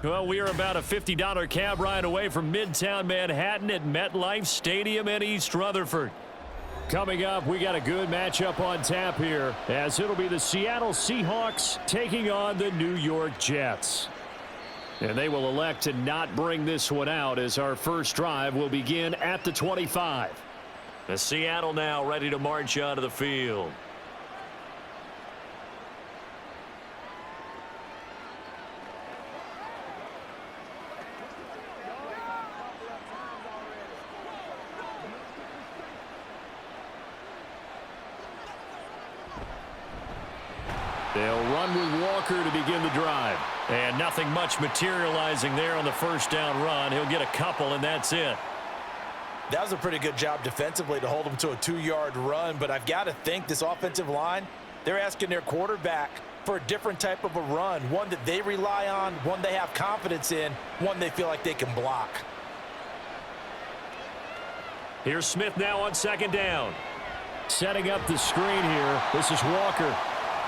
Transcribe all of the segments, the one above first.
Well, we are about a $50 cab ride away from Midtown Manhattan at MetLife Stadium in East Rutherford. Coming up, we got a good matchup on tap here, as it'll be the Seattle Seahawks taking on the New York Jets. And they will elect to not bring this one out, as our first drive will begin at the 25. The Seattle now ready to march onto the field. They'll run with Walker to begin the drive. And nothing much materializing there on the first down run. He'll get a couple, and that's it. That was a pretty good job defensively to hold him to a 2-yard run, but I've got to think this offensive line, they're asking their quarterback for a different type of a run, one that they rely on, one they have confidence in, one they feel like they can block. Here's Smith now on second down. Setting up the screen here. This is Walker.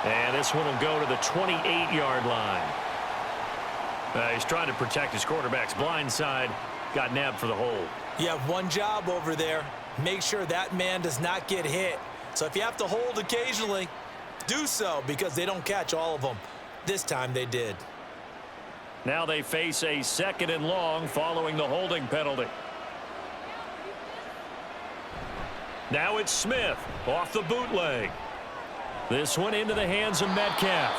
And this one will go to the 28-yard line. He's trying to protect his quarterback's blind side. Got nabbed for the hold. You have one job over there. Make sure that man does not get hit. So if you have to hold occasionally, do so, because they don't catch all of them. This time they did. Now they face a 2nd and long following the holding penalty. Now it's Smith off the bootleg. This one into the hands of Metcalf.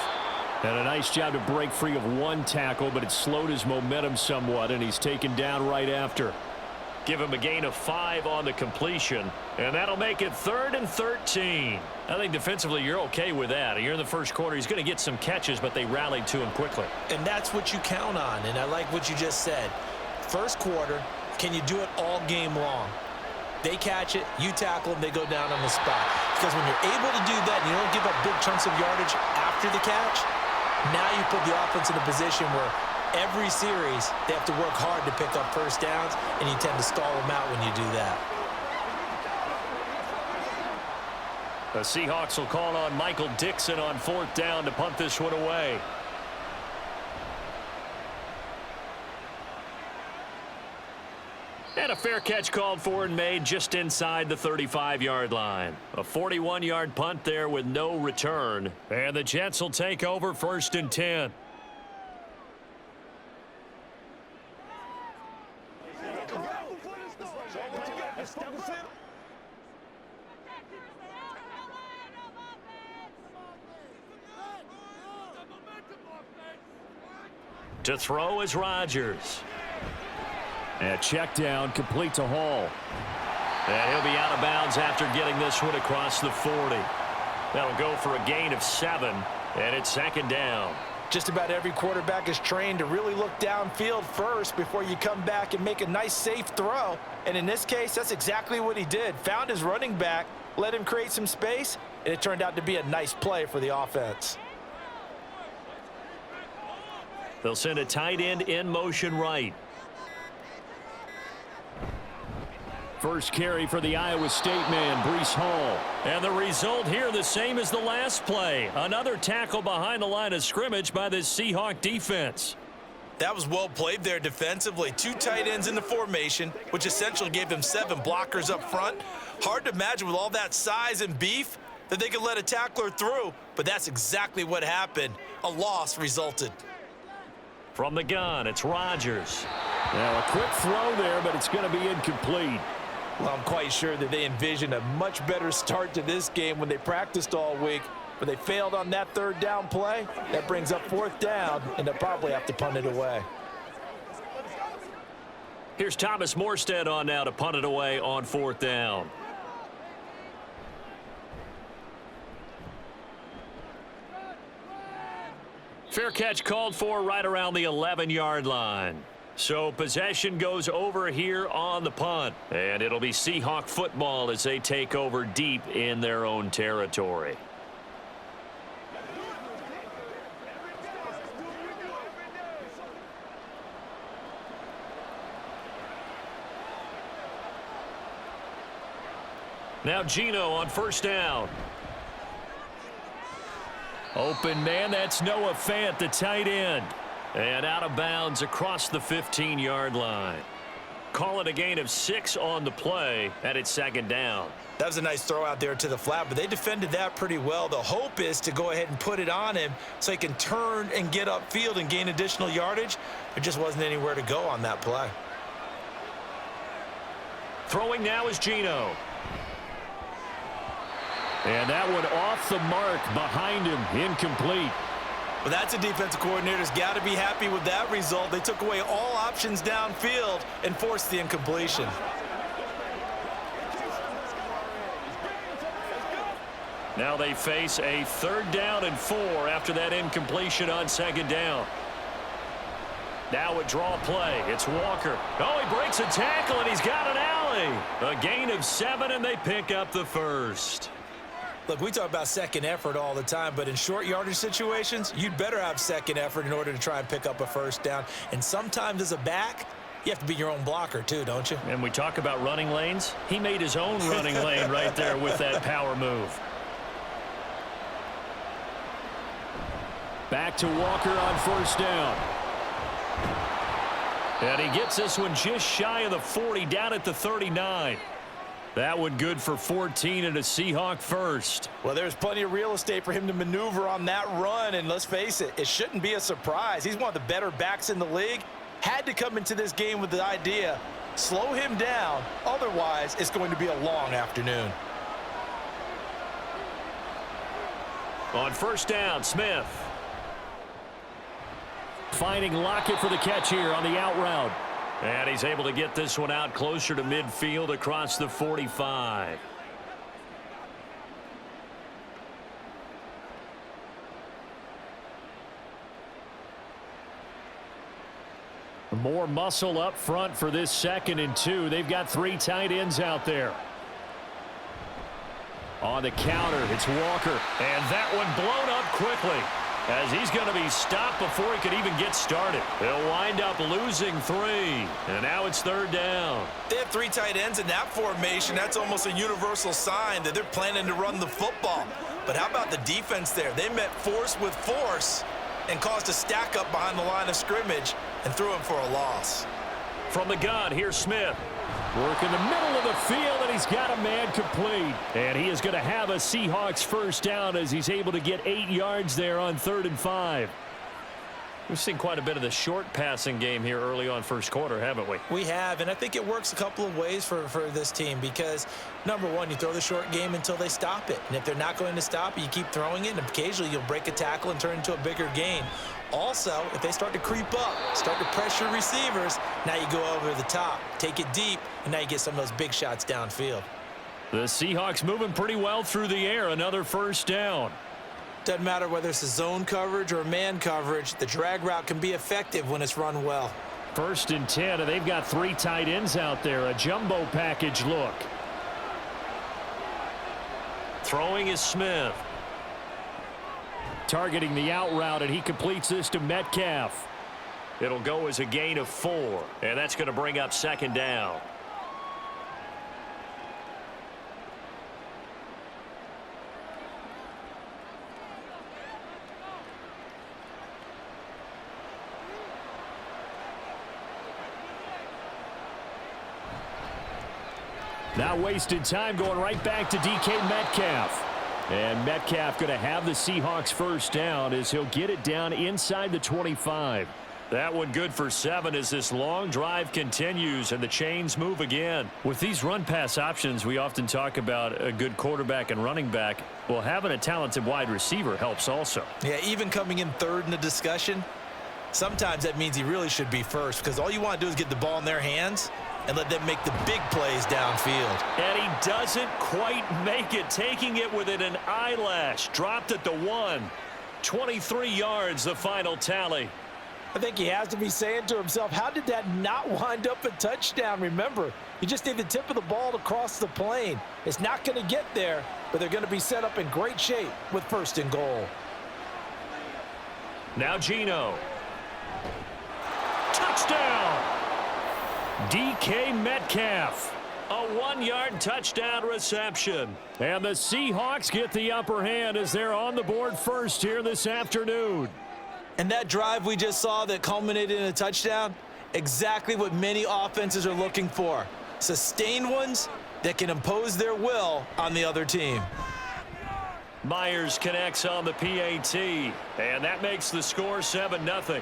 And a nice job to break free of one tackle, but it slowed his momentum somewhat, and he's taken down right after. Give him a gain of 5 on the completion, and that'll make it 3rd and 13. I think defensively you're okay with that. You're in the first quarter. He's going to get some catches, but they rallied to him quickly. And that's what you count on, and I like what you just said. First quarter, can you do it all game long? They catch it, you tackle them, they go down on the spot. Because when you're able to do that and you don't give up big chunks of yardage after the catch, now you put the offense in a position where every series they have to work hard to pick up first downs, and you tend to stall them out when you do that. The Seahawks will call on Michael Dixon on 4th down to punt this one away. And a fair catch called for and made just inside the 35-yard line. A 41-yard punt there with no return. And the Jets will take over 1st and 10. To throw is Rodgers. And a check down complete to Hall. And he'll be out of bounds after getting this one across the 40. That'll go for a gain of 7, and it's 2nd down. Just about every quarterback is trained to really look downfield first before you come back and make a nice, safe throw. And in this case, that's exactly what he did. Found his running back, let him create some space, and it turned out to be a nice play for the offense. They'll send a tight end in motion right. First carry for the Iowa State man, Breece Hall. And the result here the same as the last play. Another tackle behind the line of scrimmage by this Seahawk defense. That was well played there defensively. 2 tight ends in the formation, which essentially gave them 7 blockers up front. Hard to imagine with all that size and beef that they could let a tackler through, but that's exactly what happened. A loss resulted. From the gun, it's Rodgers. Now a quick throw there, but it's going to be incomplete. Well, I'm quite sure that they envisioned a much better start to this game when they practiced all week, but they failed on that 3rd down play. That brings up 4th down, and they'll probably have to punt it away. Here's Thomas Morstead on now to punt it away on 4th down. Fair catch called for right around the 11-yard line. So possession goes over here on the punt. And it'll be Seahawk football as they take over deep in their own territory. Now Geno on 1st down. Open man, that's Noah Fant, the tight end. And out of bounds across the 15-yard line. Call it a gain of 6 on the play, and it's second down. That was a nice throw out there to the flat, but they defended that pretty well. The hope is to go ahead and put it on him so he can turn and get upfield and gain additional yardage. There just wasn't anywhere to go on that play. Throwing now is Geno. And that one off the mark behind him, incomplete. Well, that's a defensive coordinator's got to be happy with that result. They took away all options downfield and forced the incompletion. Now they face a 3rd down and 4 after that incompletion on 2nd down. Now a draw play. It's Walker. Oh, he breaks a tackle, and he's got an alley. A gain of 7, and they pick up the first. Look, we talk about second effort all the time, but in short yardage situations, you'd better have second effort in order to try and pick up a first down. And sometimes as a back, you have to be your own blocker too, don't you? And we talk about running lanes. He made his own running lane right there with that power move. Back to Walker on 1st down. And he gets this one just shy of the 40, down at the 39. That one good for 14 and a Seahawk first. Well, there's plenty of real estate for him to maneuver on that run, and let's face it, it shouldn't be a surprise. He's one of the better backs in the league. Had to come into this game with the idea, slow him down, otherwise it's going to be a long afternoon. On 1st down, Smith. Finding Lockett for the catch here on the out route. And he's able to get this one out closer to midfield across the 45. More muscle up front for this 2nd and 2. They've got 3 tight ends out there. On the counter, it's Walker. And that one blown up quickly, as he's going to be stopped before he could even get started. He'll wind up losing 3. And now it's 3rd down. They have 3 tight ends in that formation. That's almost a universal sign that they're planning to run the football. But how about the defense there? They met force with force and caused a stack up behind the line of scrimmage and threw him for a loss. From the gun, here's Smith. Work in the middle of the field, and he's got a man complete. And he is going to have a Seahawks first down as he's able to get 8 yards there on 3rd and 5. We've seen quite a bit of the short passing game here early on 1st quarter, haven't we? We have, and I think it works a couple of ways for this team because, number one, you throw the short game until they stop it. And if they're not going to stop it, you keep throwing it, and occasionally you'll break a tackle and turn into a bigger gain. Also, if they start to creep up, start to pressure receivers, now you go over the top, take it deep, and now you get some of those big shots downfield. The Seahawks moving pretty well through the air. Another first down. Doesn't matter whether it's a zone coverage or man coverage, the drag route can be effective when it's run well. 1st and 10, and they've got 3 tight ends out there. A jumbo package look. Throwing is Smith. Targeting the out route, and he completes this to Metcalf. It'll go as a gain of 4, and that's going to bring up 2nd down. Now wasted time going right back to DK Metcalf. And Metcalf going to have the Seahawks first down as he'll get it down inside the 25. That one good for 7 as this long drive continues and the chains move again. With these run-pass options, we often talk about a good quarterback and running back. Well, having a talented wide receiver helps also. Yeah, even coming in 3rd in the discussion, sometimes that means he really should be first because all you want to do is get the ball in their hands and let them make the big plays downfield. And he doesn't quite make it, taking it within an eyelash. Dropped at the 1. 23 yards, the final tally. I think he has to be saying to himself, how did that not wind up a touchdown? Remember, you just need the tip of the ball to cross the plane. It's not going to get there, but they're going to be set up in great shape with 1st and goal. Now Geno. Touchdown! DK Metcalf. A 1-yard touchdown reception. And the Seahawks get the upper hand as they're on the board first here this afternoon. And that drive we just saw that culminated in a touchdown, exactly what many offenses are looking for. Sustained ones that can impose their will on the other team. Myers connects on the PAT, and that makes the score 7-0.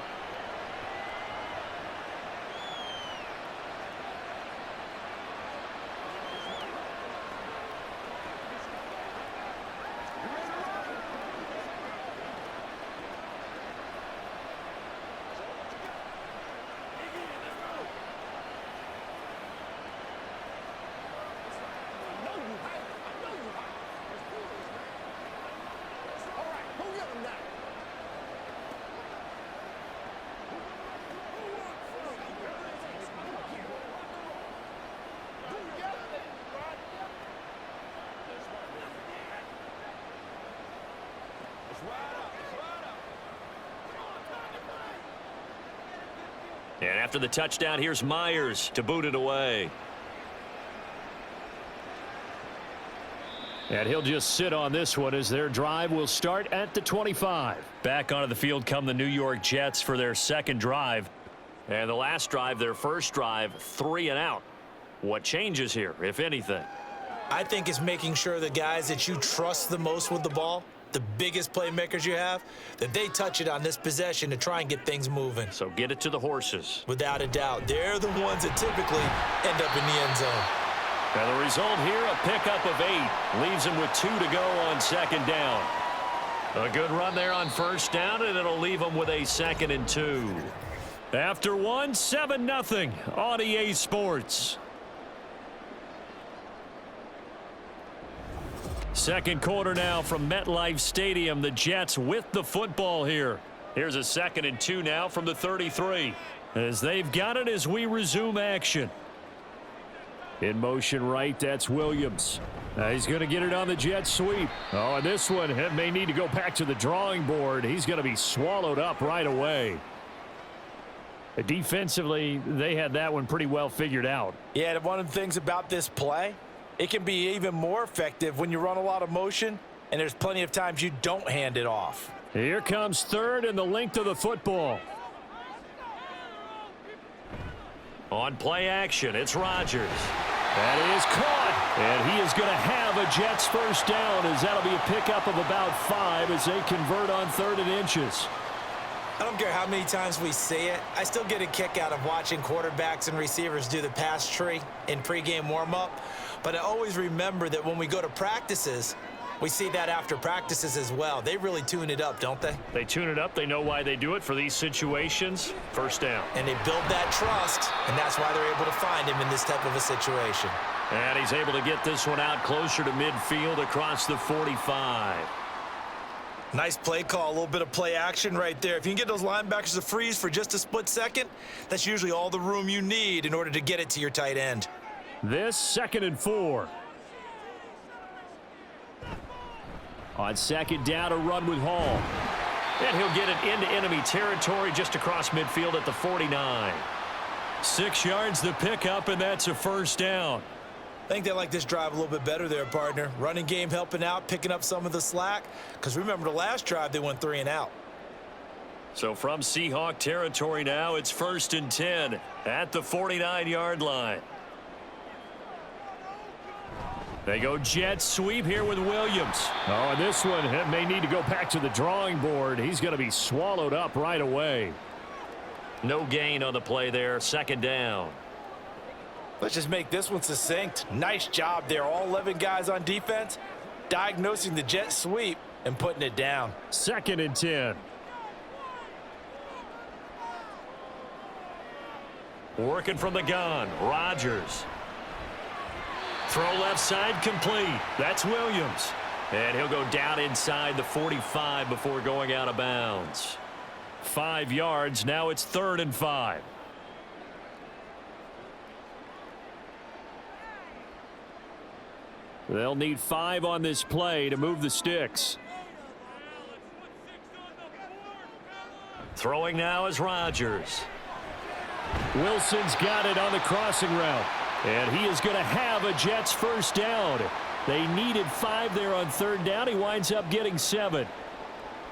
And after the touchdown, here's Myers to boot it away. And he'll just sit on this one as their drive will start at the 25. Back onto the field come the New York Jets for their second drive. And the last drive, their first drive, 3 and out. What changes here, if anything? I think it's making sure the guys that you trust the most with the ball, the biggest playmakers you have, that they touch it on this possession to try and get things moving. So get it to the horses. Without a doubt. They're the ones that typically end up in the end zone. And the result here, a pickup of 8. Leaves them with 2 to go on second down. A good run there on first down, and it'll leave them with a 2nd and 2. After one, 7-0 on EA Sports. Second quarter now from MetLife Stadium. The Jets with the football here. Here's a 2nd and 2 now from the 33. As they've got it as we resume action. In motion right, that's Williams. He's going to get it on the jet sweep. Oh, and this one may need to go back to the drawing board. He's going to be swallowed up right away. Defensively, they had that one pretty well figured out. Yeah, and one of the things about this play, it can be even more effective when you run a lot of motion, and there's plenty of times you don't hand it off. Here comes 3rd and the length of the football. On play action, it's Rodgers. That is caught, and he is going to have a Jets first down, as that'll be a pickup of about 5 as they convert on 3rd and inches. I don't care how many times we see it. I still get a kick out of watching quarterbacks and receivers do the pass tree in pregame warm-up. But I always remember that when we go to practices, we see that after practices as well. They really tune it up, don't they? They tune it up. They know why they do it for these situations. First down. And they build that trust, and that's why they're able to find him in this type of a situation. And he's able to get this one out closer to midfield across the 45. Nice play call, a little bit of play action right there. If you can get those linebackers to freeze for just a split second, that's usually all the room you need in order to get it to your tight end. This 2nd and 4. On second down, a run with Hall. And he'll get it into enemy territory just across midfield at the 49. 6 yards the pickup, and that's a first down. I think they like this drive a little bit better there, partner. Running game helping out, picking up some of the slack. Because remember, the last drive, they went 3 and out. So from Seahawk territory now, it's 1st and 10 at the 49-yard line. They go jet sweep here with Williams. Oh, and this one may need to go back to the drawing board. He's going to be swallowed up right away. No gain on the play there. 2nd down. Let's just make this one succinct. Nice job there. All 11 guys on defense diagnosing the jet sweep and putting it down. 2nd and 10. Working from the gun. Rodgers. Throw left side complete. That's Williams. And he'll go down inside the 45 before going out of bounds. 5 yards. Now it's 3rd and 5. They'll need 5 on this play to move the sticks. Throwing now is Rodgers. Wilson's got it on the crossing route. And he is going to have a Jets first down. They needed 5 there on 3rd down. He winds up getting 7.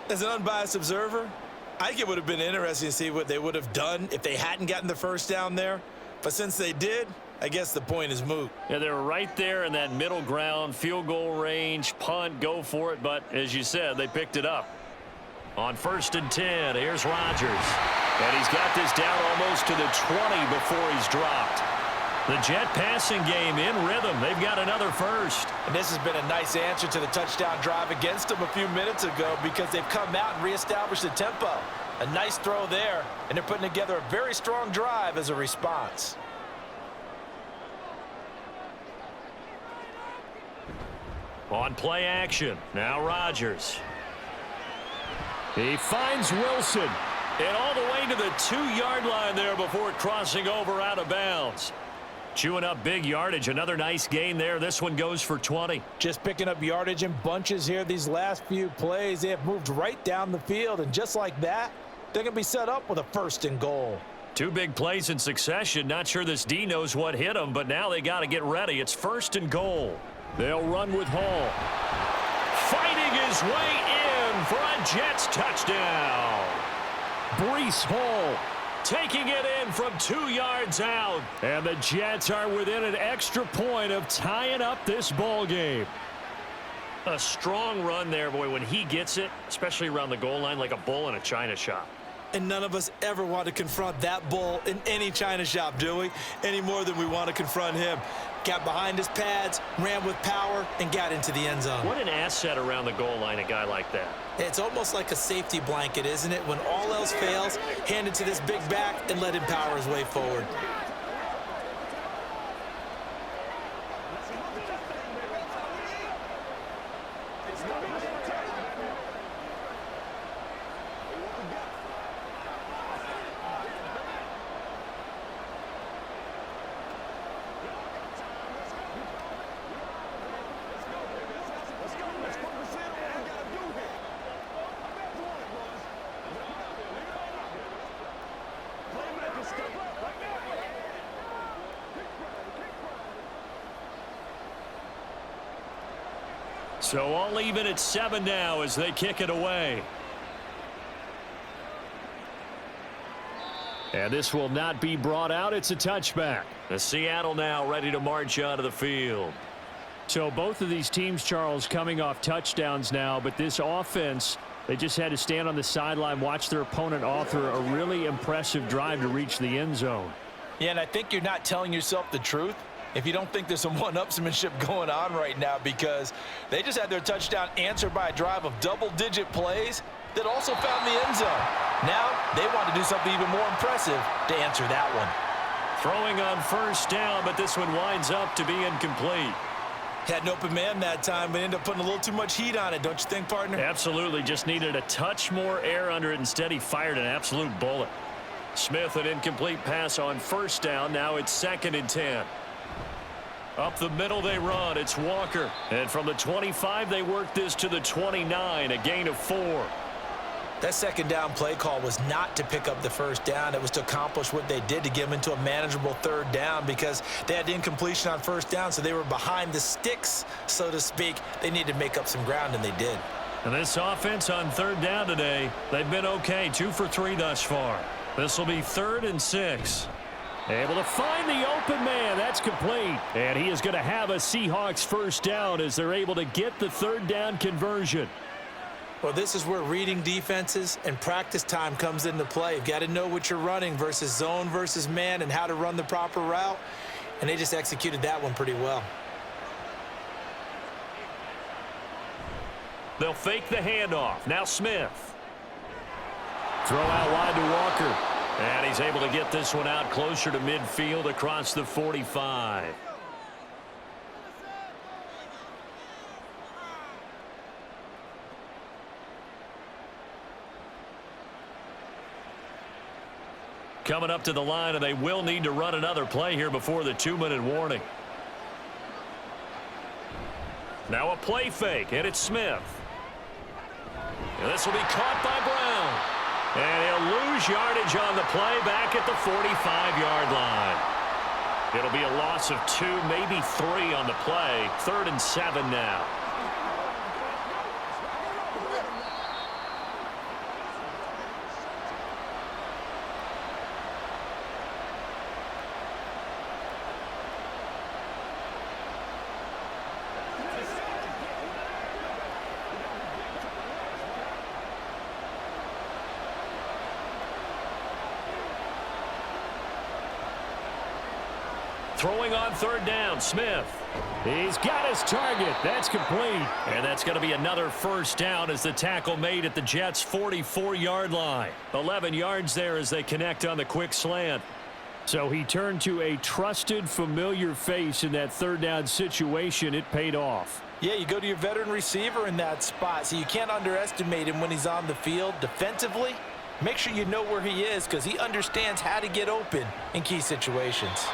As an unbiased observer, I think it would have been interesting to see what they would have done if they hadn't gotten the first down there. But since they did, I guess the point is moot. Yeah, they're right there in that middle ground, field goal range, punt, go for it. But as you said, they picked it up. On 1st and 10, here's Rodgers. And he's got this down almost to the 20 before he's dropped. The Jet passing game in rhythm. They've got another first. And this has been a nice answer to the touchdown drive against them a few minutes ago because they've come out and reestablished the tempo. A nice throw there, and they're putting together a very strong drive as a response. On play action, now Rodgers. He finds Wilson. And all the way to the 2-yard line there before crossing over out of bounds. Chewing up big yardage. Another nice gain there. This one goes for 20. Just picking up yardage in bunches here these last few plays. They have moved right down the field, and just like that, they're going to be set up with a 1st and goal. 2 big plays in succession. Not sure this D knows what hit him, but now they got to get ready. It's 1st and goal. They'll run with Hall. Fighting his way in for a Jets touchdown. Breece Hall taking it in from 2 yards out. And the Jets are within an extra point of tying up this ball game. A strong run there, boy, when he gets it, especially around the goal line, like a bull in a china shop. And none of us ever want to confront that bull in any china shop, do we? Any more than we want to confront him. Got behind his pads, ran with power, and got into the end zone. What an asset around the goal line, a guy like that. It's almost like a safety blanket, isn't it? When all else fails, hand it to this big back and let him power his way forward. So all even at 7 now as they kick it away. And this will not be brought out. It's a touchback. The Seattle now ready to march onto the field. So both of these teams, Charles, coming off touchdowns now, but this offense, they just had to stand on the sideline, watch their opponent author a really impressive drive to reach the end zone. Yeah, and I think you're not telling yourself the truth if you don't think there's some one-upsmanship going on right now, because they just had their touchdown answered by a drive of double-digit plays that also found the end zone. Now they want to do something even more impressive to answer that one. Throwing on 1st down, but this one winds up to be incomplete. Had an open man that time, but ended up putting a little too much heat on it, don't you think, partner? Absolutely. Just needed a touch more air under it. Instead, he fired an absolute bullet. Smith, an incomplete pass on 1st down. Now it's 2nd and 10. Up the middle they run. It's Walker. And from the 25, they work this to the 29, a gain of 4. That 2nd down play call was not to pick up the 1st down. It was to accomplish what they did to get them into a manageable 3rd down, because they had the incompletion on 1st down, so they were behind the sticks, so to speak. They needed to make up some ground, and they did. And this offense on 3rd down today, they've been okay. 2 for 3 thus far. This will be 3rd and 6. Able to find the open man. That's complete. And he is going to have a Seahawks 1st down as they're able to get the 3rd down conversion. Well, this is where reading defenses and practice time comes into play. You've got to know what you're running versus zone versus man and how to run the proper route. And they just executed that one pretty well. They'll fake the handoff. Now Smith. Throw out wide to Walker. And he's able to get this one out closer to midfield across the 45. Coming up to the line, and they will need to run another play here before the 2-minute warning. Now a play fake, and it's Smith. And this will be caught by Brown. And he'll lose yardage on the play back at the 45-yard line. It'll be a loss of 2, maybe 3 on the play. 3rd and 7 now. Throwing on third down, Smith. He's got his target. That's complete. And that's going to be another first down as the tackle made at the Jets' 44-yard line. 11 yards there as they connect on the quick slant. So he turned to a trusted, familiar face in that third down situation. It paid off. Yeah, you go to your veteran receiver in that spot, so you can't underestimate him when he's on the field. Defensively, make sure you know where he is because he understands how to get open in key situations.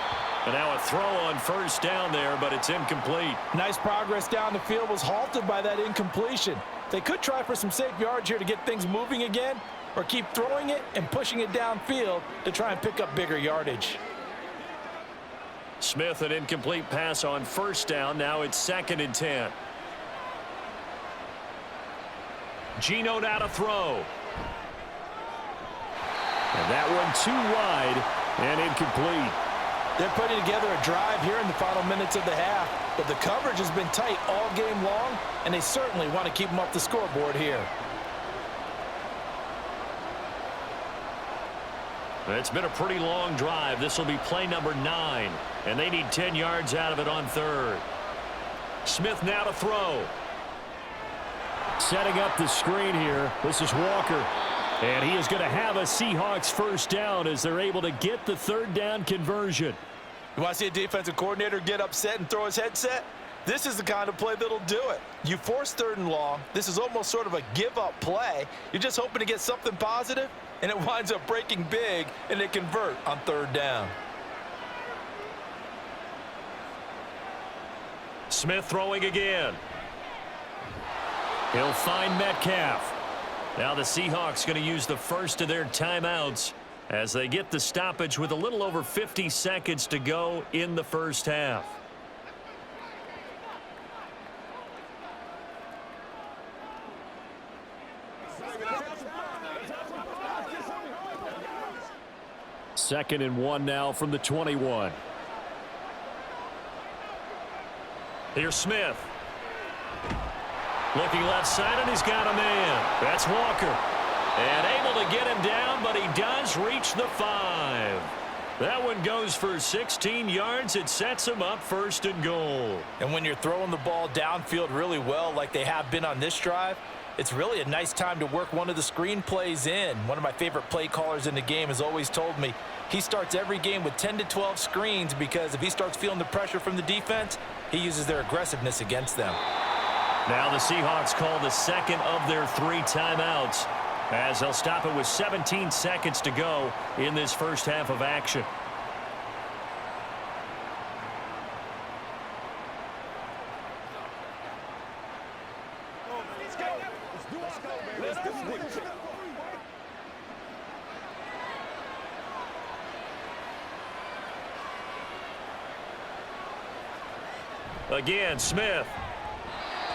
And now a throw on first down there, but it's incomplete. Nice progress down the field was halted by that incompletion. They could try for some safe yards here to get things moving again, or keep throwing it and pushing it downfield to try and pick up bigger yardage. Smith, an incomplete pass on first down. Now it's 2nd and 10. Geno now to throw. And that one too wide and incomplete. They're putting together a drive here in the final minutes of the half, but the coverage has been tight all game long, and they certainly want to keep them off the scoreboard here. It's been a pretty long drive. This will be play number 9, and they need 10 yards out of it on third. Smith now to throw. Setting up the screen here. This is Walker. And he is going to have a Seahawks first down as they're able to get the third down conversion. You want to see a defensive coordinator get upset and throw his headset? This is the kind of play that'll do it. You force 3rd and long. This is almost sort of a give-up play. You're just hoping to get something positive, and it winds up breaking big, and they convert on 3rd down. Smith throwing again. He'll find Metcalf. Now the Seahawks going to use the first of their timeouts as they get the stoppage with a little over 50 seconds to go in the first half. Second and 1 now from the 21. Here's Smith. Looking left side, and he's got a man. That's Walker. And able to get him down, but he does reach the 5. That one goes for 16 yards. It sets him up 1st and goal. And when you're throwing the ball downfield really well like they have been on this drive, it's really a nice time to work one of the screen plays in. One of my favorite play callers in the game has always told me he starts every game with 10 to 12 screens because if he starts feeling the pressure from the defense, he uses their aggressiveness against them. Now the Seahawks call the second of their 3 timeouts as they'll stop it with 17 seconds to go in this first half of action. Again, Smith.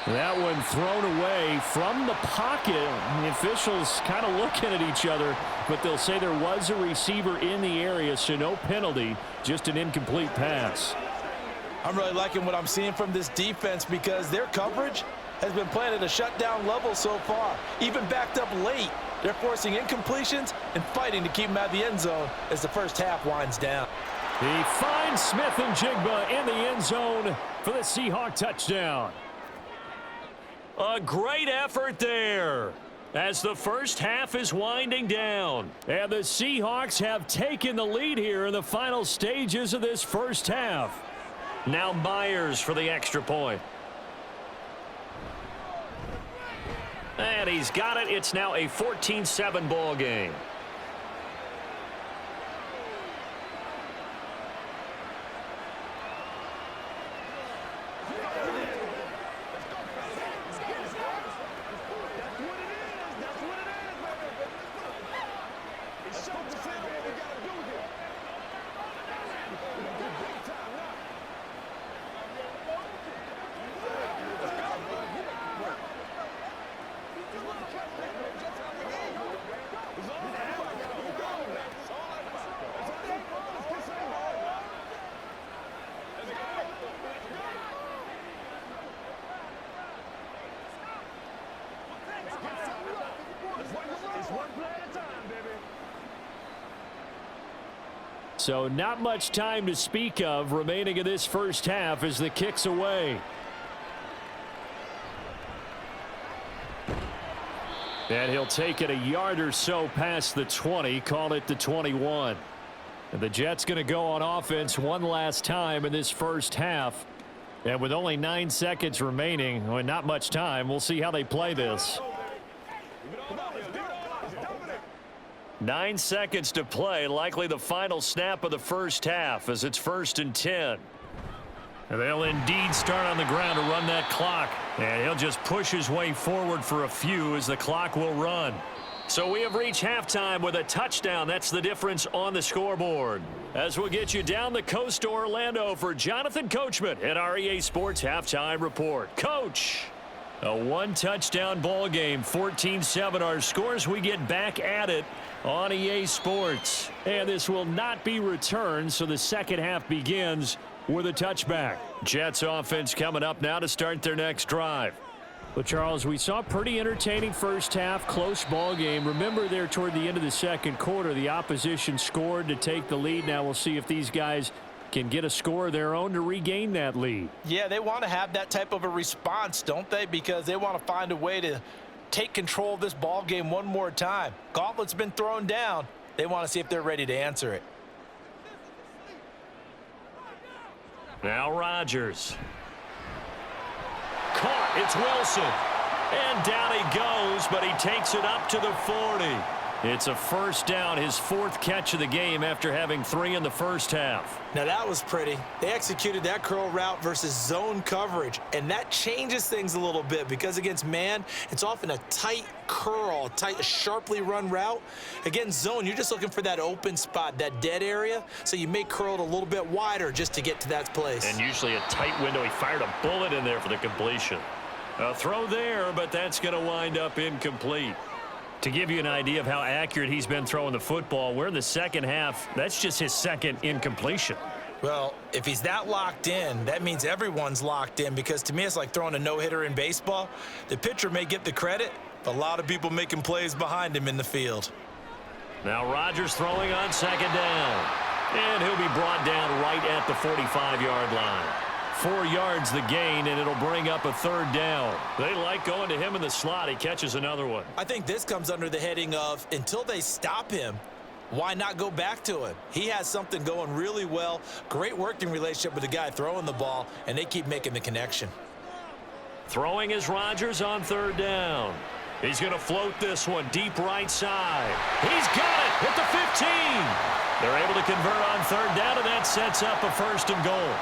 That one thrown away from the pocket. The officials kind of looking at each other, but they'll say there was a receiver in the area, so no penalty, just an incomplete pass. I'm really liking what I'm seeing from this defense because their coverage has been playing at a shutdown level so far. Even backed up late, they're forcing incompletions and fighting to keep them out of the end zone as the first half winds down. He finds Smith and Jigba in the end zone for the Seahawk touchdown. A great effort there as the first half is winding down. And the Seahawks have taken the lead here in the final stages of this first half. Now Myers for the extra point. And he's got it. It's now a 14-7 ball game. So not much time to speak of remaining in this first half as the kick's away. And he'll take it a yard or so past the 20, call it the 21. And the Jets going to go on offense one last time in this first half. And with only 9 seconds remaining, well, not much time, we'll see how they play this. 9 seconds to play, likely the final snap of the first half as it's 1st and 10. And they'll indeed start on the ground to run that clock. And he'll just push his way forward for a few as the clock will run. So we have reached halftime with a touchdown. That's the difference on the scoreboard. As we'll get you down the coast to Orlando for Jonathan Coachman at our EA Sports Halftime Report. Coach, a one-touchdown ball game, 14-7 our scores. We get back at it on EA Sports. And this will not be returned, so the second half begins with a touchback. Jets offense coming up now to start their next drive. Well, Charles, we saw a pretty entertaining first half, close ball game. Remember there toward the end of the second quarter, the opposition scored to take the lead. Now we'll see if these guys can get a score of their own to regain that lead. Yeah, they want to have that type of a response, don't they? Because they want to find a way to take control of this ball game one more time. Gauntlet's been thrown down. They want to see if they're ready to answer it. Now Rodgers. Caught. It's Wilson. And down he goes, but he takes it up to the 40. It's a first down, his 4th catch of the game after having 3 in the first half. Now that was pretty. They executed that curl route versus zone coverage, and that changes things a little bit because against man, it's often a tight curl, tight, sharply run route. Against zone, you're just looking for that open spot, that dead area, so you may curl it a little bit wider just to get to that place. And usually a tight window. He fired a bullet in there for the completion. A throw there, but that's going to wind up incomplete. To give you an idea of how accurate he's been throwing the football, we're in the second half. That's just his 2nd incompletion. Well, if he's that locked in, that means everyone's locked in because to me it's like throwing a no-hitter in baseball. The pitcher may get the credit, but a lot of people making plays behind him in the field. Now Rodgers throwing on 2nd down. And he'll be brought down right at the 45-yard line. 4 yards the gain, and it'll bring up a 3rd down. They like going to him in the slot. He catches another one. I think this comes under the heading of until they stop him, why not go back to him? He has something going really well. Great working relationship with the guy throwing the ball, and they keep making the connection. Throwing is Rodgers on 3rd down. He's going to float this one deep right side. He's got it at the 15. They're able to convert on 3rd down, and that sets up a 1st and goal.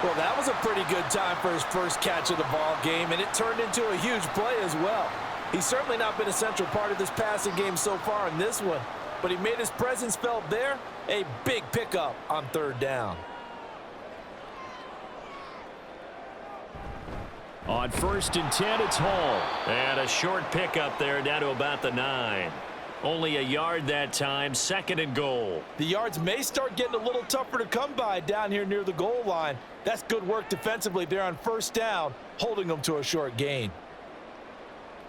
Well, that was a pretty good time for his first catch of the ball game, and it turned into a huge play as well. He's certainly not been a central part of this passing game so far in this one, but he made his presence felt there. A big pickup on 3rd down. On 1st and 10, it's Hall. And a short pickup there down to about the 9. Only a yard that time, 2nd and goal. The yards may start getting a little tougher to come by down here near the goal line. That's good work defensively there on 1st down, holding them to a short gain.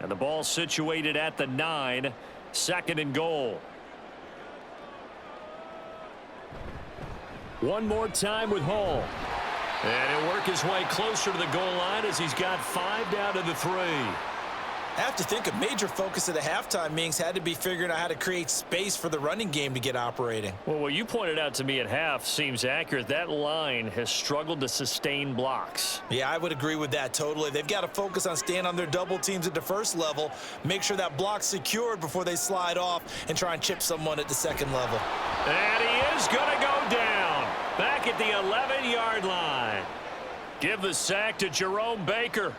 And the ball situated at the 9, 2nd and goal. One more time with Hall. And he'll work his way closer to the goal line as he's got 5 down to the 3. I have to think a major focus of the halftime meetings had to be figuring out how to create space for the running game to get operating. Well, what you pointed out to me at half seems accurate. That line has struggled to sustain blocks. Yeah, I would agree with that totally. They've got to focus on staying on their double teams at the first level, make sure that block's secured before they slide off and try and chip someone at the second level. And he is going to go down back at the 11-yard line. Give the sack to Jerome Baker.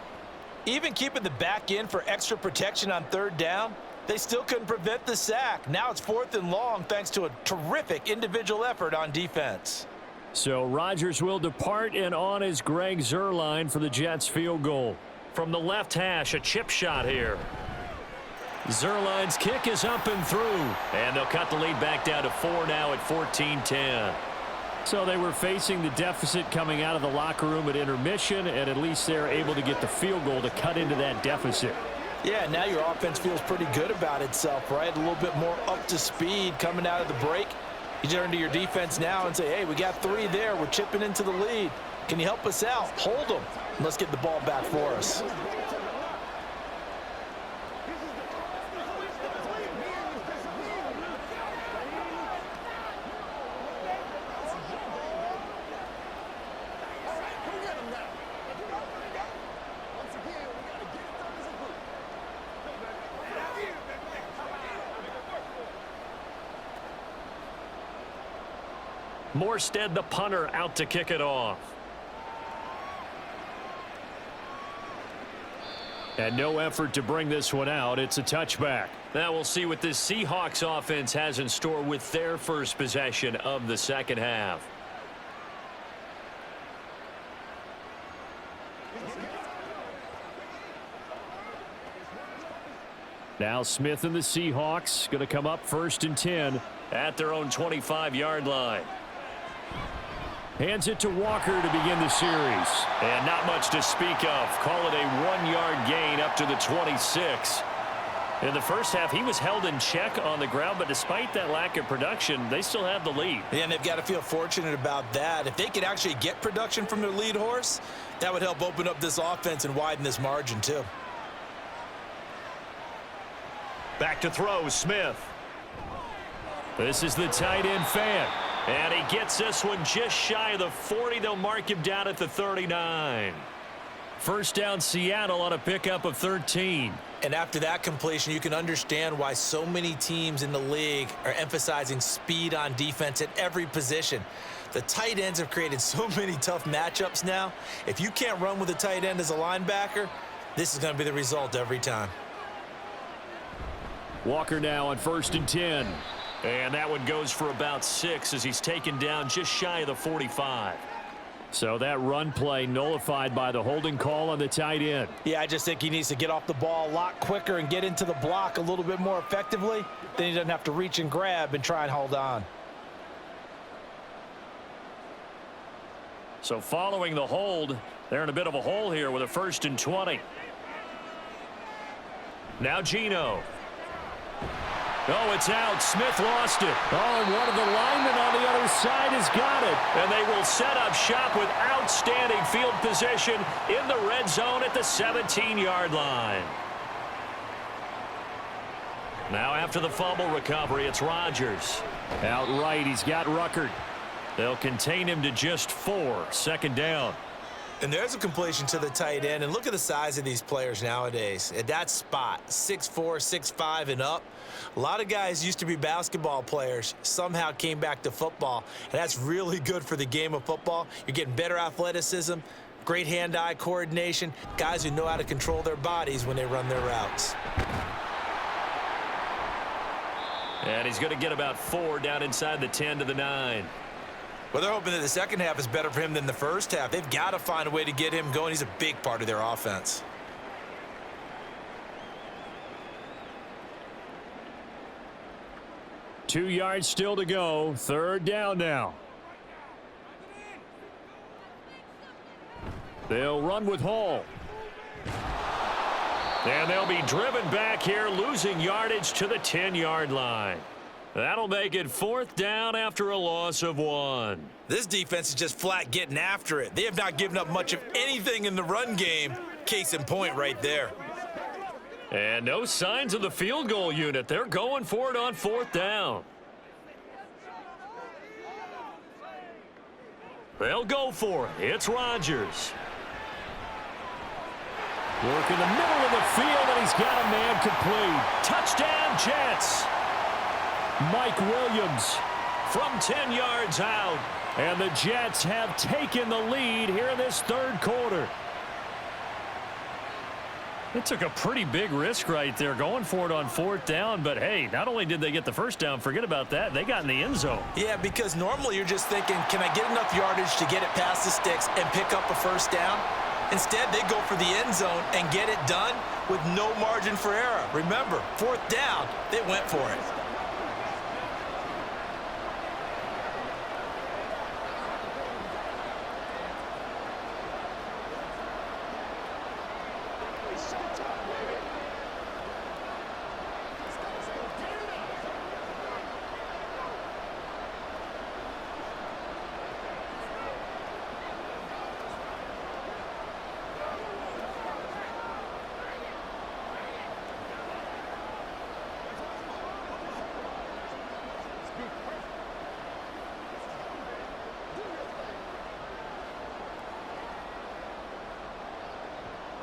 Even keeping the back in for extra protection on 3rd down, they still couldn't prevent the sack. Now it's 4th and long thanks to a terrific individual effort on defense. So Rodgers will depart, and on is Greg Zuerlein for the Jets field goal. From the left hash, a chip shot here. Zuerlein's kick is up and through, and they'll cut the lead back down to 4 now at 14-10. So they were facing the deficit coming out of the locker room at intermission, and at least they're able to get the field goal to cut into that deficit. Yeah, now your offense feels pretty good about itself, right? A little bit more up to speed coming out of the break. You turn to your defense now and say, hey, we got 3 there. We're chipping into the lead. Can you help us out? Hold them. Let's get the ball back for us. Morstead, the punter, out to kick it off. And no effort to bring this one out. It's a touchback. Now we'll see what this Seahawks offense has in store with their first possession of the second half. Now Smith and the Seahawks going to come up 1st and 10 at their own 25-yard line. Hands it to Walker to begin the series. And not much to speak of. Call it a 1-yard gain up to the 26. In the first half, he was held in check on the ground, but despite that lack of production, they still have the lead. Yeah, and they've got to feel fortunate about that. If they could actually get production from their lead horse, that would help open up this offense and widen this margin too. Back to throw, Smith. This is the tight end fan. And he gets this one just shy of the 40. They'll mark him down at the 39. First down, Seattle on a pickup of 13. And after that completion, you can understand why so many teams in the league are emphasizing speed on defense at every position. The tight ends have created so many tough matchups now. If you can't run with a tight end as a linebacker, this is going to be the result every time. Walker now on 1st and 10. And that one goes for about 6 as he's taken down just shy of the 45. So that run play nullified by the holding call on the tight end. Yeah, I just think he needs to get off the ball a lot quicker and get into the block a little bit more effectively. Then he doesn't have to reach and grab and try and hold on. So following the hold, they're in a bit of a hole here with a 1st and 20. Now Geno. Oh, it's out. Smith lost it. Oh, and one of the linemen on the other side has got it. And they will set up shop with outstanding field position in the red zone at the 17-yard line. Now after the fumble recovery, it's Rodgers. Out right, he's got Ruckert. They'll contain him to just 4. 2nd down. And there's a completion to the tight end. And look at the size of these players nowadays. At that spot, 6'4", 6'5", and up. A lot of guys used to be basketball players, somehow came back to football. And that's really good for the game of football. You're getting better athleticism, great hand-eye coordination, guys who know how to control their bodies when they run their routes. And he's going to get about 4 down inside the 10 to the 9. Well, they're hoping that the second half is better for him than the first half. They've got to find a way to get him going. He's a big part of their offense. Two yards still to go. 3rd down now. They'll run with Hall. And they'll be driven back here, losing yardage to the 10-yard line. That'll make it 4th down after a loss of 1. This defense is just flat getting after it. They have not given up much of anything in the run game. Case in point right there. And no signs of the field goal unit. They're going for it on 4th down. They'll go for it. It's Rodgers. Work in the middle of the field, and he's got a man complete. Touchdown, Jets. Mike Williams from 10 yards out. And the Jets have taken the lead here in this 3rd quarter. It took a pretty big risk right there going for it on 4th down. But, hey, not only did they get the 1st down, forget about that, they got in the end zone. Yeah, because normally you're just thinking, can I get enough yardage to get it past the sticks and pick up a 1st down? Instead, they go for the end zone and get it done with no margin for error. Remember, 4th down, they went for it.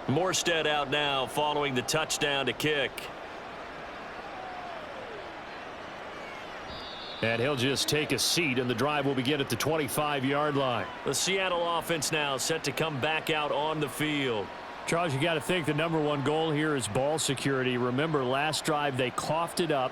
Morstead out now following the touchdown to kick. And he'll just take a seat, and the drive will begin at the 25-yard line. The Seattle offense now set to come back out on the field. Charles, you got to think the #1 goal here is ball security. Remember, last drive they coughed it up,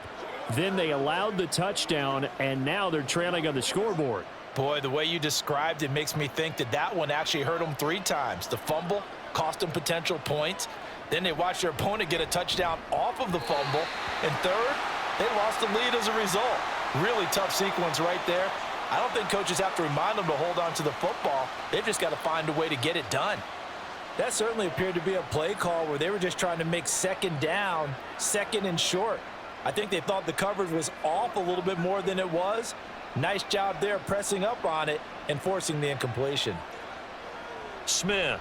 then they allowed the touchdown, and now they're trailing on the scoreboard. Boy, the way you described it makes me think that that one actually hurt them 3 times. The fumble cost them potential points. Then they watched their opponent get a touchdown off of the fumble. And third, they lost the lead as a result. Really tough sequence right there. I don't think coaches have to remind them to hold on to the football. They've just got to find a way to get it done. That certainly appeared to be a play call where they were just trying to make second down, second and short. I think they thought the coverage was off a little bit more than it was. Nice job there pressing up on it and forcing the incompletion. Smith.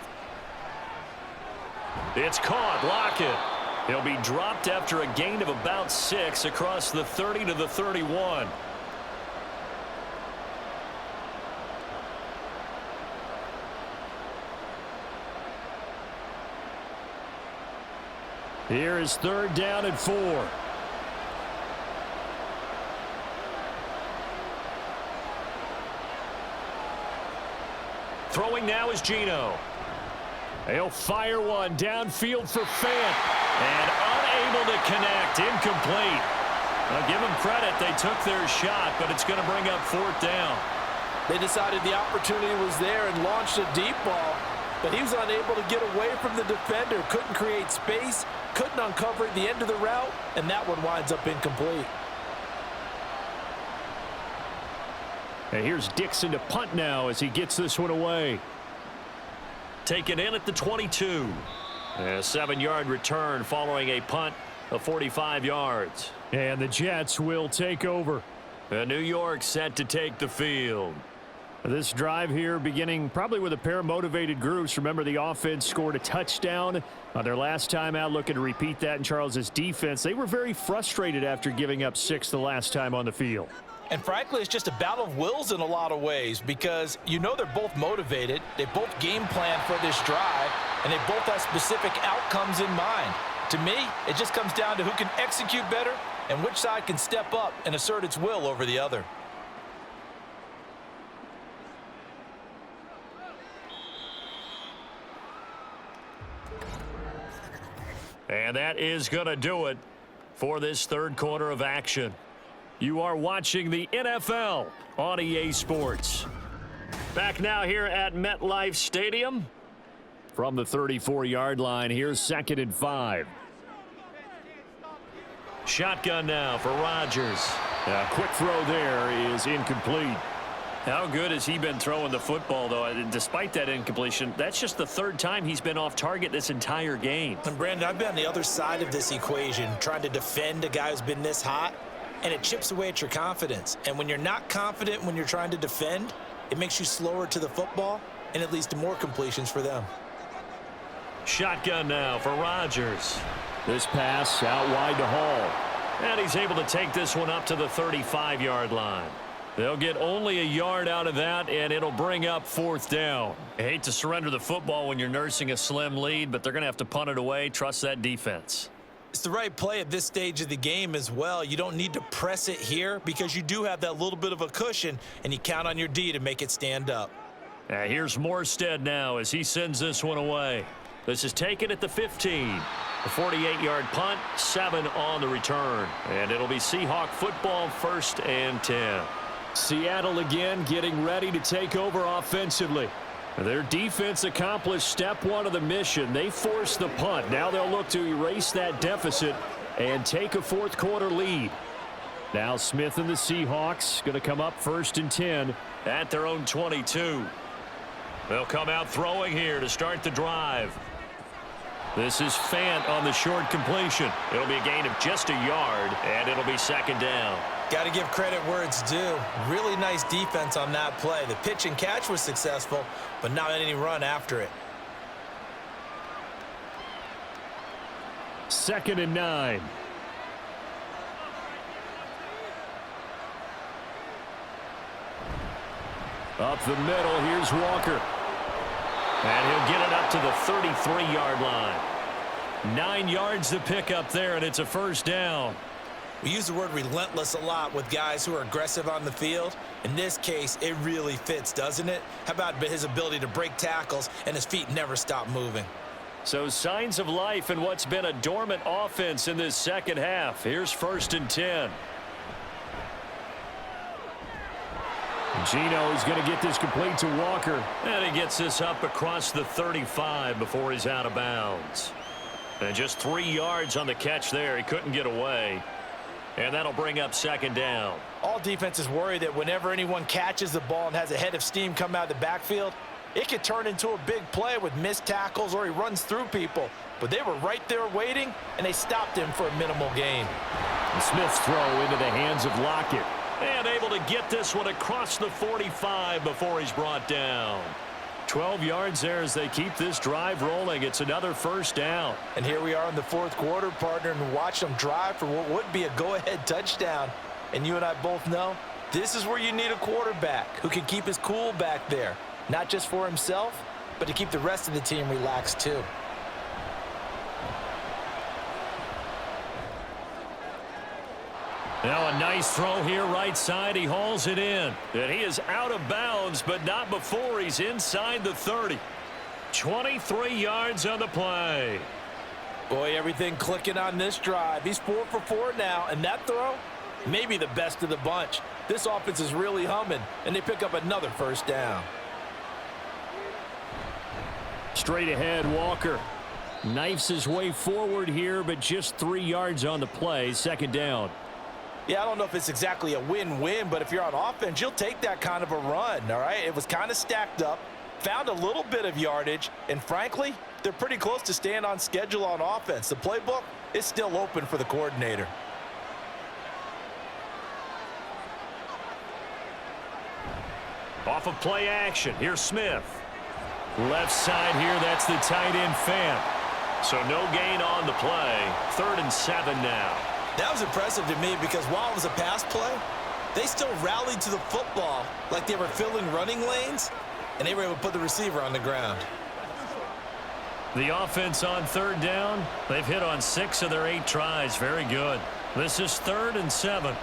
It's caught. Lockett. He'll be dropped after a gain of about 6 across the 30 to the 31. Here is 3rd down and 4. Throwing now is Geno. He'll fire one downfield for Fant. And unable to connect. Incomplete. I'll give them credit. They took their shot, but it's going to bring up 4th down. They decided the opportunity was there and launched a deep ball, but he was unable to get away from the defender. Couldn't create space, couldn't uncover at the end of the route, and that one winds up incomplete. And here's Dixon to punt now as he gets this one away. Taken in at the 22. A 7-yard return following a punt of 45 yards. And the Jets will take over. And New York set to take the field. This drive here beginning probably with a pair of motivated groups. Remember, the offense scored a touchdown on their last time out, looking to repeat that in Charles's defense. They were very frustrated after giving up 6 the last time on the field. And frankly, it's just a battle of wills in a lot of ways because you know they're both motivated. They both game plan for this drive, and they both have specific outcomes in mind. To me, it just comes down to who can execute better and which side can step up and assert its will over the other. And that is going to do it for this 3rd quarter of action. You are watching the NFL on EA Sports. Back now here at MetLife Stadium. From the 34-yard line, here's 2nd and 5. Shotgun now for Rodgers. A quick throw there is incomplete. How good has he been throwing the football, though? Despite that incompletion, that's just the 3rd time he's been off target this entire game. And Brandon, I've been on the other side of this equation, trying to defend a guy who's been this hot, and it chips away at your confidence. And when you're not confident when you're trying to defend, it makes you slower to the football, and it leads to more completions for them. Shotgun now for Rodgers. This pass out wide to Hall. And he's able to take this one up to the 35-yard line. They'll get only a yard out of that, and it'll bring up 4th down. I hate to surrender the football when you're nursing a slim lead, but they're going to have to punt it away. Trust that defense. It's the right play at this stage of the game as well. You don't need to press it here because you do have that little bit of a cushion, and you count on your D to make it stand up. Here's Morstead now as he sends this one away. This is taken at the 15. A 48-yard punt, 7 on the return. And it'll be Seahawk football, 1st and 10. Seattle again getting ready to take over offensively. Their defense accomplished step 1 of the mission. They forced the punt. Now they'll look to erase that deficit and take a 4th quarter lead. Now Smith and the Seahawks going to come up 1st and 10 at their own 22. They'll come out throwing here to start the drive. This is Fant on the short completion. It'll be a gain of just a yard, and it'll be 2nd down. Got to give credit where it's due. Really nice defense on that play. The pitch and catch was successful, but not any run after it. 2nd and 9. Up the middle, here's Walker. And he'll get it up to the 33-yard line. 9 yards to pick up there, and it's a first down. We use the word relentless a lot with guys who are aggressive on the field. In this case, it really fits, doesn't it? How about his ability to break tackles and his feet never stop moving? So signs of life in what's been a dormant offense in this second half. Here's 1st and 10. Gino's going to get this complete to Walker. And he gets this up across the 35 before he's out of bounds. And just 3 yards on the catch there. He couldn't get away. And that'll bring up 2nd down. All defenses worry that whenever anyone catches the ball and has a head of steam come out of the backfield, it could turn into a big play with missed tackles or he runs through people. But they were right there waiting, and they stopped him for a minimal gain. Smith's throw into the hands of Lockett. And able to get this one across the 45 before he's brought down. 12 yards there as they keep this drive rolling. It's another first down. And here we are in the 4th quarter, partner, and watch them drive for what would be a go-ahead touchdown. And you and I both know this is where you need a quarterback who can keep his cool back there. Not just for himself, but to keep the rest of the team relaxed too. Now a nice throw here right side. He hauls it in. And he is out of bounds, but not before he's inside the 30. 23 yards on the play. Boy, everything clicking on this drive. He's 4 for 4 now, and that throw, maybe the best of the bunch. This offense is really humming, and they pick up another first down. Straight ahead, Walker. Knifes his way forward here, but just 3 yards on the play. 2nd down. Yeah, I don't know if it's exactly a win-win, but if you're on offense, you'll take that kind of a run, all right? It was kind of stacked up, found a little bit of yardage, and frankly, they're pretty close to staying on schedule on offense. The playbook is still open for the coordinator. Off of play action, here's Smith. Left side here, that's the tight end Fant. So no gain on the play. 3rd and 7 now. That was impressive to me because while it was a pass play, they still rallied to the football like they were filling running lanes, and they were able to put the receiver on the ground. The offense on 3rd down, they've hit on 6 of their 8 tries. Very good. This is 3rd and 7.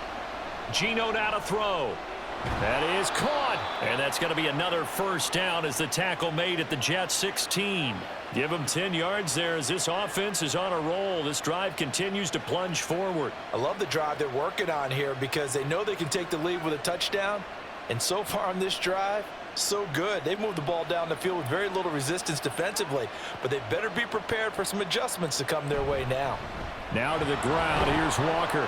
Gino now to throw. That is caught. And that's going to be another first down as the tackle made at the Jets 16. Give them 10 yards there as this offense is on a roll. This drive continues to plunge forward. I love the drive they're working on here because they know they can take the lead with a touchdown. And so far on this drive, so good. They've moved the ball down the field with very little resistance defensively. But they better be prepared for some adjustments to come their way now. Now to the ground. Here's Walker.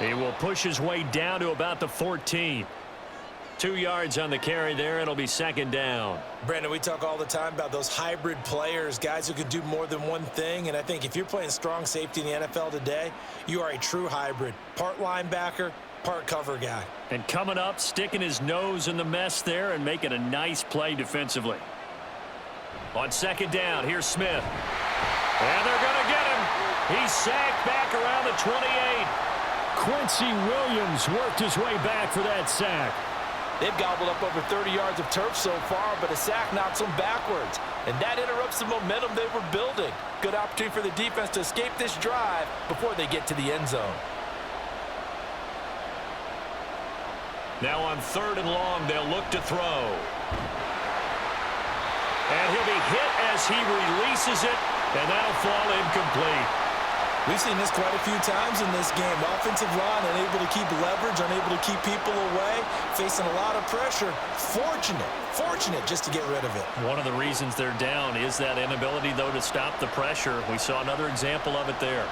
He will push his way down to about the 14. 2 yards on the carry there. It'll be 2nd down. Brandon, we talk all the time about those hybrid players, guys who can do more than one thing. And I think if you're playing strong safety in the NFL today, you are a true hybrid. Part linebacker, part cover guy. And coming up, sticking his nose in the mess there and making a nice play defensively. On 2nd down, here's Smith. And they're going to get him. He's sacked back around the 28. Quincy Williams worked his way back for that sack. They've gobbled up over 30 yards of turf so far, but a sack knocks them backwards. And that interrupts the momentum they were building. Good opportunity for the defense to escape this drive before they get to the end zone. Now on 3rd and long, they'll look to throw. And he'll be hit as he releases it, and that'll fall incomplete. We've seen this quite a few times in this game. Offensive line unable to keep leverage, unable to keep people away, facing a lot of pressure. Fortunate just to get rid of it. One of the reasons they're down is that inability, though, to stop the pressure. We saw another example of it there.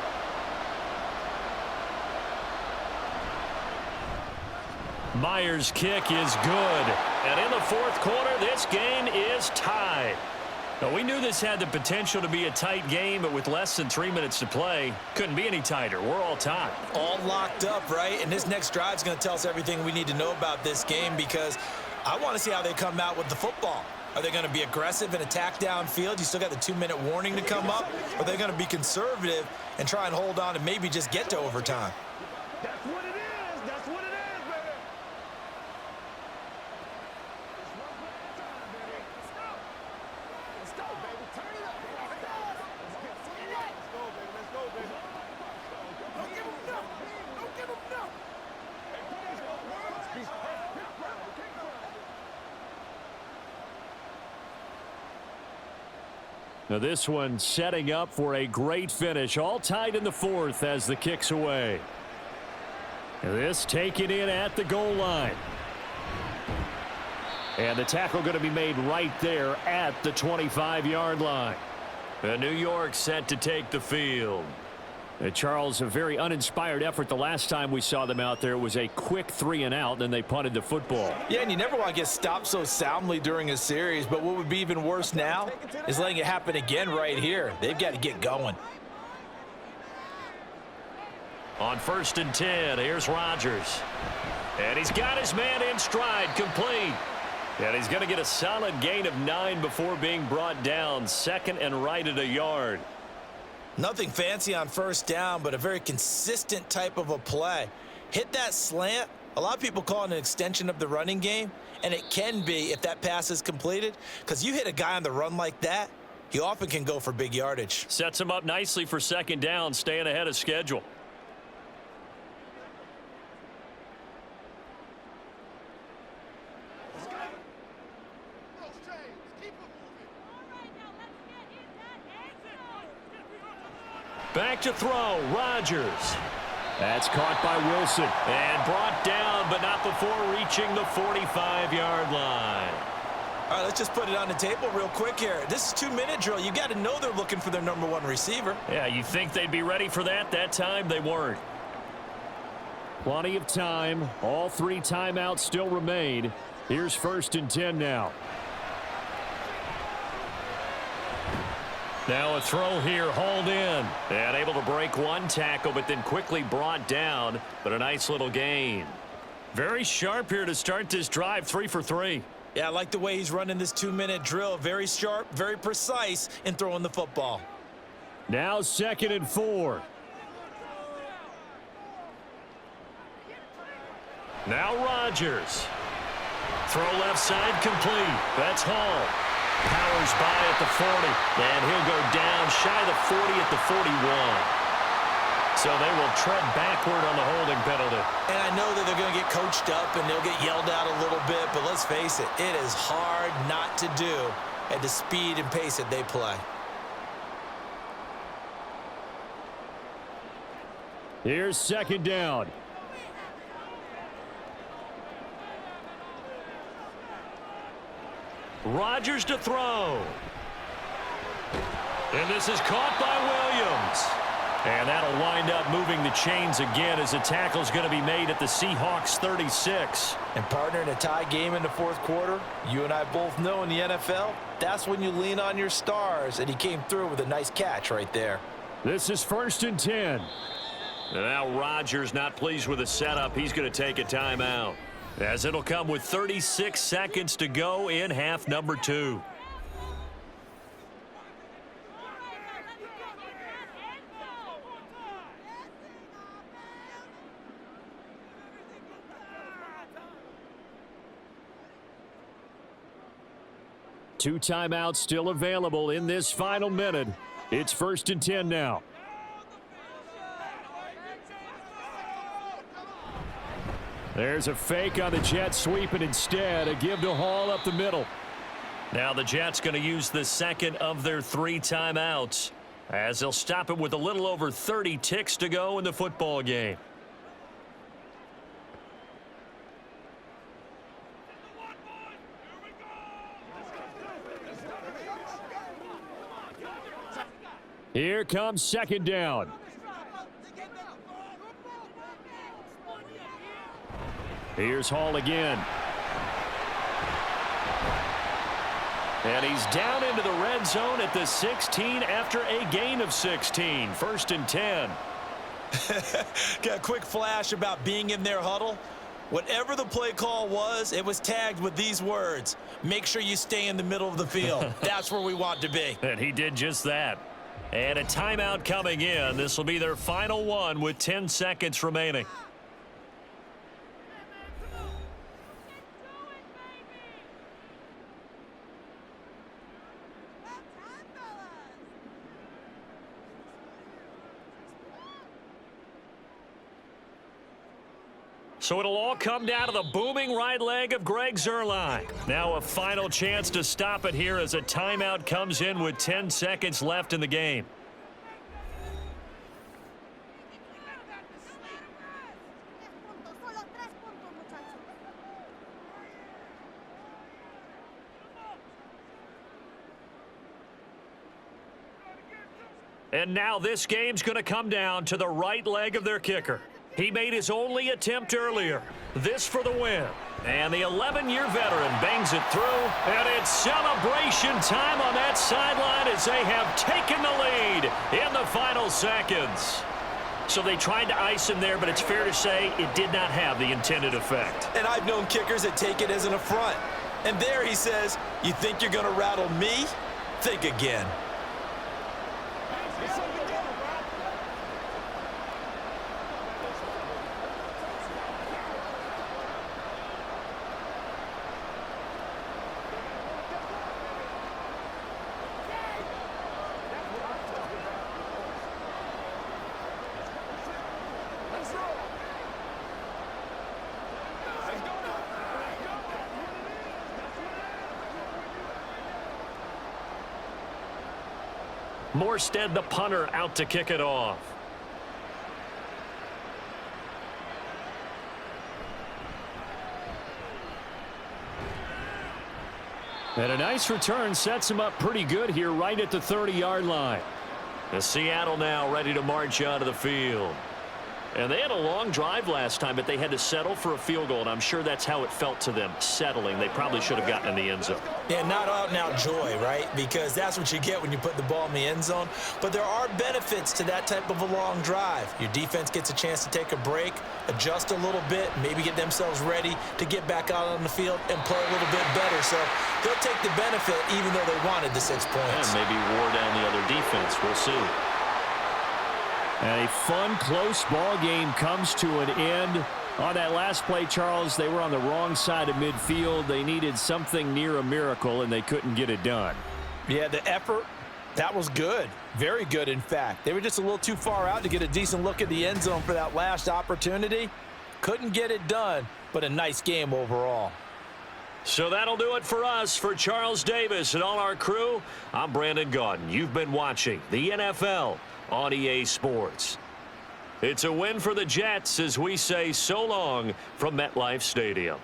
Myers' kick is good. And in the 4th quarter, this game is tied. Now, we knew this had the potential to be a tight game, but with less than 3 minutes to play, couldn't be any tighter. We're all tied. All locked up, right? And this next drive is going to tell us everything we need to know about this game because I want to see how they come out with the football. Are they going to be aggressive and attack downfield? You still got the 2-minute warning to come up? Or are they going to be conservative and try and hold on and maybe just get to overtime? That's what it is. That's what it is, baby. Now this one setting up for a great finish. All tied in the fourth as the kick's away. And this taken in at the goal line. And the tackle going to be made right there at the 25-yard line. New York set to take the field. Charles, a very uninspired effort the last time we saw them out there. It was a quick 3-and-out, then they punted the football. Yeah, and you never want to get stopped so soundly during a series, but what would be even worse now is letting it happen again right here. They've got to get going. On 1st and 10, here's Rodgers. And he's got his man in stride, complete. And he's going to get a solid gain of 9 before being brought down. Second and right at a yard. Nothing fancy on 1st down, but a very consistent type of a play. Hit that slant. A lot of people call it an extension of the running game, and it can be if that pass is completed, because you hit a guy on the run like that, he often can go for big yardage. Sets him up nicely for 2nd down, staying ahead of schedule. Back to throw, Rodgers. That's caught by Wilson and brought down, but not before reaching the 45-yard line. All right, let's just put it on the table real quick here. This is 2-minute drill. You got to know they're looking for their #1 receiver. Yeah, you think they'd be ready for that? That time they weren't. Plenty of time. All 3 timeouts still remain. Here's 1st and 10 now. Now a throw here, hauled in. And able to break 1 tackle, but then quickly brought down. But a nice little gain. Very sharp here to start this drive, 3 for 3. Yeah, I like the way he's running this 2-minute drill. Very sharp, very precise in throwing the football. Now 2nd and 4. Now Rodgers. Throw left side, complete. That's Hall. Powers by at the 40, and he'll go down shy of the 40 at the 41. So they will tread backward on the holding penalty. And I know that they're going to get coached up and they'll get yelled at a little bit, but let's face it, it is hard not to do at the speed and pace that they play. Here's 2nd down. Rodgers to throw. And this is caught by Williams. And that'll wind up moving the chains again as the tackle's going to be made at the Seahawks 36. And partner, in a tie game in the 4th quarter, you and I both know in the NFL, that's when you lean on your stars, and he came through with a nice catch right there. This is 1st and 10. And now Rodgers not pleased with the setup. He's going to take a timeout, as it'll come with 36 seconds to go in half number 2. Two timeouts still available in this final minute. It's 1st and 10 now. There's a fake on the Jets sweep, and instead a give to Hall up the middle. Now the Jets going to use the 2nd of their 3 timeouts, as they'll stop it with a little over 30 ticks to go in the football game. Here comes 2nd down. Here's Hall again. And he's down into the red zone at the 16 after a gain of 16. 1st and 10. Got a quick flash about being in their huddle. Whatever the play call was, it was tagged with these words: make sure you stay in the middle of the field. That's where we want to be. And he did just that. And a timeout coming in. This will be their final one with 10 seconds remaining. So it'll all come down to the booming right leg of Greg Zuerlein. Now a final chance to stop it here as a timeout comes in with 10 seconds left in the game. And now this game's going to come down to the right leg of their kicker. He made his only attempt earlier. This for the win. And the 11-year veteran bangs it through. And it's celebration time on that sideline as they have taken the lead in the final seconds. So they tried to ice him there, but it's fair to say it did not have the intended effect. And I've known kickers that take it as an affront. And there he says, you think you're going to rattle me? Think again. Morstead, the punter, out to kick it off. And a nice return sets him up pretty good here right at the 30-yard line. The Seattle now ready to march onto the field. And they had a long drive last time, but they had to settle for a field goal, and I'm sure that's how it felt to them, settling. They probably should have gotten in the end zone. Yeah, not out-and-out joy, right? Because that's what you get when you put the ball in the end zone. But there are benefits to that type of a long drive. Your defense gets a chance to take a break, adjust a little bit, maybe get themselves ready to get back out on the field and play a little bit better. So they'll take the benefit even though they wanted the 6 points. And maybe wore down the other defense. We'll see. And a fun, close ball game comes to an end. On that last play, Charles, they were on the wrong side of midfield. They needed something near a miracle, and they couldn't get it done. Yeah, the effort, that was good. Very good, in fact. They were just a little too far out to get a decent look at the end zone for that last opportunity. Couldn't get it done, but a nice game overall. So that'll do it for us. For Charles Davis and all our crew, I'm Brandon Gaudin. You've been watching the NFL on EA Sports. It's a win for the Jets as we say so long from MetLife Stadium.